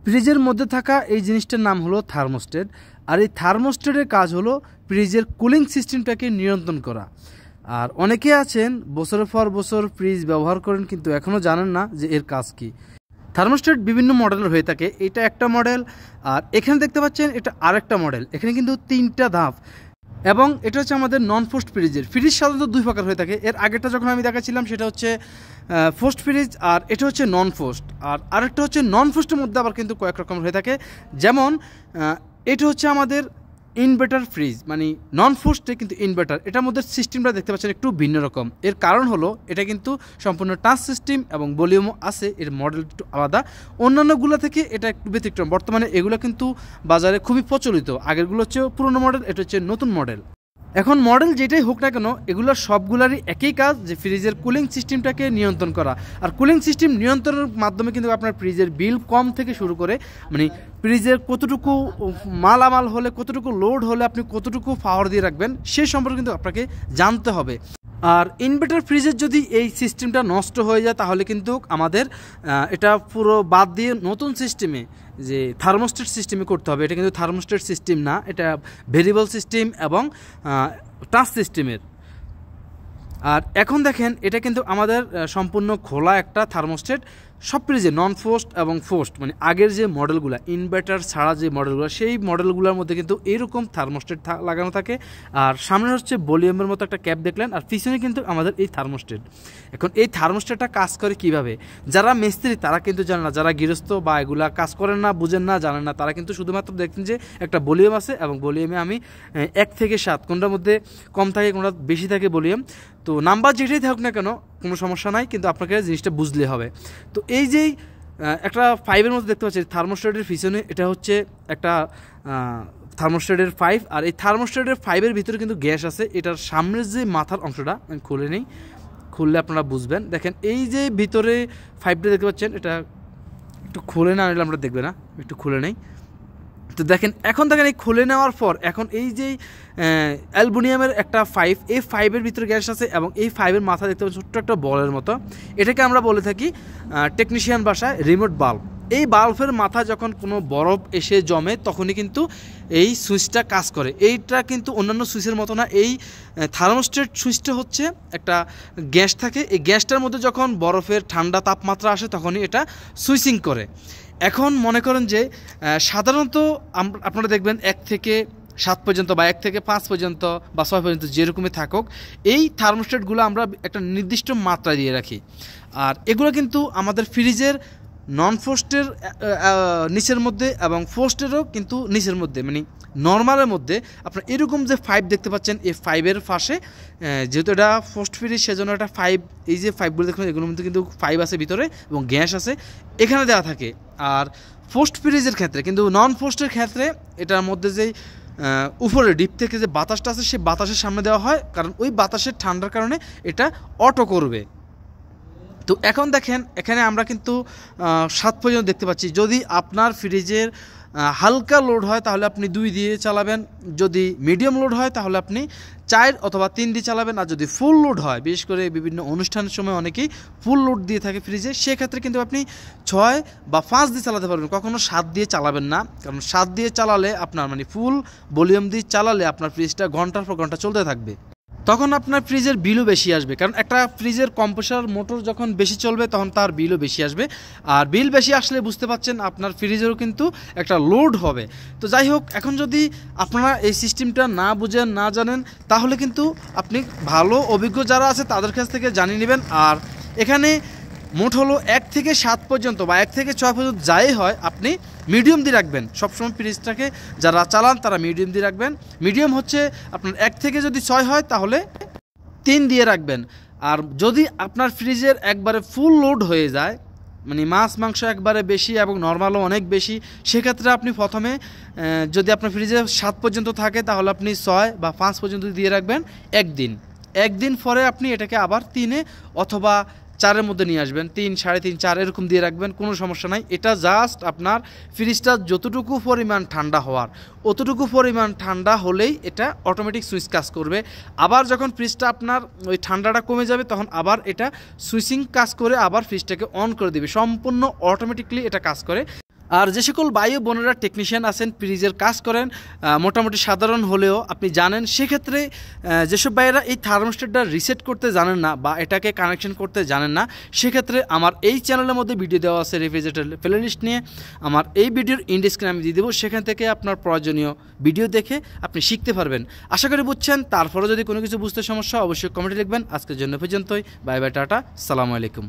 ফ্রিজের মধ্যে থাকা এই জিনিসটার নাম হলো থার্মোস্টেট। আর এই থার্মোস্টেটের কাজ হলো ফ্রিজের কুলিং সিস্টেমটাকে নিয়ন্ত্রণ করা। আর অনেকে আছেন বছরের পর বছর ফ্রিজ ব্যবহার করেন কিন্তু এখনও জানেন না যে এর কাজ কী। থার্মোস্টেট বিভিন্ন মডেলের হয়ে থাকে, এটা একটা মডেল, আর এখানে দেখতে পাচ্ছেন এটা আরেকটা মডেল। এখানে কিন্তু 3টা ধাপ, এবং এটা হচ্ছে আমাদের নন ফোস্ট ফ্রিজের। ফ্রিজ সাধারণত 2 প্রকার হয়ে থাকে। এর আগেরটা যখন আমি দেখাচ্ছিলাম সেটা হচ্ছে ফোস্ট ফ্রিজ, আর এটা হচ্ছে নন ফোস্ট। আর আরেকটা হচ্ছে নন ফোস্টের মধ্যে আবার কিন্তু কয়েক রকম হয়ে থাকে। যেমন এটা হচ্ছে আমাদের ইনভার্টার ফ্রিজ, মানে নন ফোস্টে কিন্তু ইনভার্টার। এটার মধ্যে সিস্টেমটা দেখতে পাচ্ছেন একটু ভিন্ন রকম। এর কারণ হলো এটা কিন্তু সম্পূর্ণ টাচ সিস্টেম এবং ভলিউমও আছে, এর মডেল একটু আলাদা। অন্যান্যগুলো থেকে এটা একটু ব্যতিক্রম। বর্তমানে এগুলো কিন্তু বাজারে খুবই প্রচলিত। আগেরগুলো হচ্ছে পুরনো মডেল, এটা হচ্ছে নতুন মডেল। এখন মডেল যেটাই হোক না কেন, এগুলোর সবগুলারই একই কাজ, যে ফ্রিজের কুলিং সিস্টেমটাকে নিয়ন্ত্রণ করা। আর কুলিং সিস্টেম নিয়ন্ত্রণের মাধ্যমে কিন্তু আপনার ফ্রিজের বিল কম থেকে শুরু করে, মানে ফ্রিজের কতটুকু মালামাল হলে, কতটুকু লোড হলে আপনি কতটুকু পাওয়ার দিয়ে রাখবেন সেই সম্পর্কে কিন্তু আপনাকে জানতে হবে। আর ইনভার্টার ফ্রিজের যদি এই সিস্টেমটা নষ্ট হয়ে যায় তাহলে কিন্তু আমাদের এটা পুরো বাদ দিয়ে নতুন সিস্টেমে, যে থার্মোস্টেট সিস্টেমে করতে হবে। এটা কিন্তু থার্মোস্টেট সিস্টেম না, এটা ভেরিয়েবল সিস্টেম এবং টাচ সিস্টেমের। আর এখন দেখেন এটা কিন্তু আমাদের সম্পূর্ণ খোলা একটা থার্মোস্টেট। সব ফ্রিজে নন ফোস্ট এবং ফোস্ট, মানে আগের যে মডেলগুলো, ইনভার্টার ছাড়া যে মডেলগুলো, সেই মডেলগুলোর মধ্যে কিন্তু এরকম থার্মোস্টেট লাগানো থাকে। আর সামনে হচ্ছে ভলিউমের মতো একটা ক্যাপ দেখলেন, আর পিছনে কিন্তু আমাদের এই থার্মোস্টেট। এখন এই থার্মোস্টেটটা কাজ করে কিভাবে, যারা মিস্ত্রি তারা কিন্তু জানে না, যারা গৃহস্থ বা এগুলা কাজ করেন না, বুঝেন না, জানেন না, তারা কিন্তু শুধুমাত্র দেখছেন যে একটা ভলিউম আছে এবং ভলিউমে আমি 1 থেকে 7 কোনটার মধ্যে কম থাকে কোনটা বেশি থাকে ভলিউম। তো নাম্বার যেটাই থাকুক না কেন কোনো সমস্যা নাই, কিন্তু আপনাকে জিনিসটা বুঝলে হবে। তো এই যেই একটা 5-এর মধ্যে দেখতে পাচ্ছি থার্মোস্টেটের পিছনে, এটা হচ্ছে একটা থার্মোস্টেটের 5। আর এই থার্মোস্টেটের 5-এর ভিতরে কিন্তু গ্যাস আছে। এটার সামনের যে মাথার অংশটা আমি খুলে নেই, খুললে আপনারা বুঝবেন। দেখেন এই যে ভিতরে 5টা দেখতে পাচ্ছেন, এটা একটু খুলে না নিলে আমরা দেখবে না, একটু খুলে নেই। তো দেখেন এখন দেখেন এই খুলে নেওয়ার পর এখন এই যে অ্যালুমিনিয়ামের একটা 5, এই 5-এর ভিতরে গ্যাস আছে এবং এই 5-এর মাথা দেখতে পাচ্ছেন ছোট্ট একটা বলের মতো। এটাকে আমরা বলে থাকি টেকনিশিয়ান ভাষায় রিমোট বাল্ব। এই বাল্বের মাথা যখন কোনো বরফ এসে জমে তখনই কিন্তু এই সুইচটা কাজ করে। এইটা কিন্তু অন্যান্য সুইচের মতো না। এই থার্মোস্টেট সুইচটা হচ্ছে একটা গ্যাস থাকে, এই গ্যাসটার মধ্যে যখন বরফের ঠান্ডা তাপমাত্রা আসে তখনই এটা সুইচিং করে। এখন মনে করেন যে সাধারণত আপনারা দেখবেন 1 থেকে 7 পর্যন্ত বা 1 থেকে 5 পর্যন্ত বা 6 পর্যন্ত যেরকমই থাকুক, এই থার্মোস্টেটগুলো আমরা একটা নির্দিষ্ট মাত্রা দিয়ে রাখি। আর এগুলো কিন্তু আমাদের ফ্রিজের নন ফোস্টের নিচের মধ্যে এবং ফোস্টেরও কিন্তু নিচের মধ্যে, মানে নর্মালের মধ্যে আপনার এরকম যে 5 দেখতে পাচ্ছেন, এই 5-এর পাশে, যেহেতু এটা ফোস্ট ফ্রিজ সেজন্য এটা 5, এই যে 5গুলো দেখুন এগুলোর মধ্যে কিন্তু 5 আছে ভিতরে এবং গ্যাস আছে এখানে দেওয়া থাকে। আর ফোস্ট ফ্রিজের ক্ষেত্রে কিন্তু, নন ফোস্টের ক্ষেত্রে এটার মধ্যে যেই উপরে ডিপ থেকে যে বাতাসটা আছে সেই বাতাসের সামনে দেওয়া হয়, কারণ ওই বাতাসের ঠান্ডার কারণে এটা অটো করবে। তো এখন দেখেন এখানে আমরা কিন্তু 7 পর্যন্ত দেখতে পাচ্ছি। যদি আপনার ফ্রিজের হালকা লোড হয় তাহলে আপনি 2 দিয়ে চালাবেন, যদি মিডিয়াম লোড হয় তাহলে আপনি 4 অথবা 3 দিয়ে চালাবেন। আর যদি ফুল লোড হয়, বিশেষ করে বিভিন্ন অনুষ্ঠানের সময় অনেকেই ফুল লোড দিয়ে থাকে ফ্রিজে, সেক্ষেত্রে কিন্তু আপনি 6 বা 5 দিয়ে চালাতে পারবেন, কখনো 7 দিয়ে চালাবেন না। কারণ 7 দিয়ে চালালে আপনার, মানে ফুল ভলিউম দিয়ে চালালে আপনার ফ্রিজটা ঘন্টার পর ঘন্টা চলতে থাকবে, তখন আপনার ফ্রিজের বিলও বেশি আসবে। কারণ একটা ফ্রিজের কম্প্রেসার মোটর যখন বেশি চলবে তখন তার বিলও বেশি আসবে। আর বিল বেশি আসলে বুঝতে পাচ্ছেন আপনার ফ্রিজেরও কিন্তু একটা লোড হবে। তো যাই হোক, এখন যদি আপনারা এই সিস্টেমটা না বুঝেন, না জানেন, তাহলে কিন্তু আপনি ভালো অভিজ্ঞ যারা আছে তাদের কাছ থেকে জানিয়ে নেবেন। আর এখানে মোট হলো 1 থেকে 7 পর্যন্ত বা 1 থেকে 6 পর্যন্ত যাই হয় আপনি মিডিয়াম দিয়ে রাখবেন। সবসময় ফ্রিজটাকে যারা চালান তারা মিডিয়াম দিয়ে রাখবেন। মিডিয়াম হচ্ছে আপনার 1 থেকে যদি 6 হয় তাহলে 3 দিয়ে রাখবেন। আর যদি আপনার ফ্রিজের একবারে ফুল লোড হয়ে যায়, মানে মাছ মাংস একবারে বেশি এবং নর্মালও অনেক বেশি, সেক্ষেত্রে আপনি প্রথমে যদি আপনার ফ্রিজে 7 পর্যন্ত থাকে তাহলে আপনি 6 বা 5 পর্যন্ত দিয়ে রাখবেন একদিন পরে আপনি এটাকে আবার 3 অথবা 4-এর মধ্যে নিয়ে আসবেন। 3, 3.5, 4 এরকম দিয়ে রাখবেন, কোনো সমস্যা নাই। এটা জাস্ট আপনার ফ্রিজটা যতটুকু পরিমাণ ঠান্ডা হওয়ার, অতটুকু পরিমাণ ঠান্ডা হলেই এটা অটোমেটিক সুইচ কাজ করবে। আবার যখন ফ্রিজটা আপনার ওই ঠান্ডাটা কমে যাবে তখন আবার এটা সুইচিং কাজ করে আবার ফ্রিজটাকে অন করে দেবে। সম্পূর্ণ অটোমেটিকলি এটা কাজ করে। আর যে সকল ভাই ও বোনেরা টেকনিশিয়ান আছেন, ফ্রিজের কাজ করেন, মোটামুটি সাধারণ হলেও আপনি জানেন, সেক্ষেত্রে যেসব ভাইয়েরা এই থার্মোস্টেটটা রিসেট করতে জানেন না বা এটাকে কানেকশন করতে জানেন না, সেক্ষেত্রে আমার এই চ্যানেলের মধ্যে ভিডিও দেওয়া আছে রেফ্রিজারেটর প্লেলিস্ট নিয়ে। আমার এই ভিডিওর ইন্ডিস্ক্রিনে আমি দিয়ে দেবো, সেখান থেকে আপনার প্রয়োজনীয় ভিডিও দেখে আপনি শিখতে পারবেন। আশা করি বুঝছেন। তারপরে যদি কোনো কিছু বুঝতে সমস্যা অবশ্যই কমেন্টে লিখবেন। আজকের জন্য পর্যন্তই। বাই বাই, টাটা, সালামু আলাইকুম।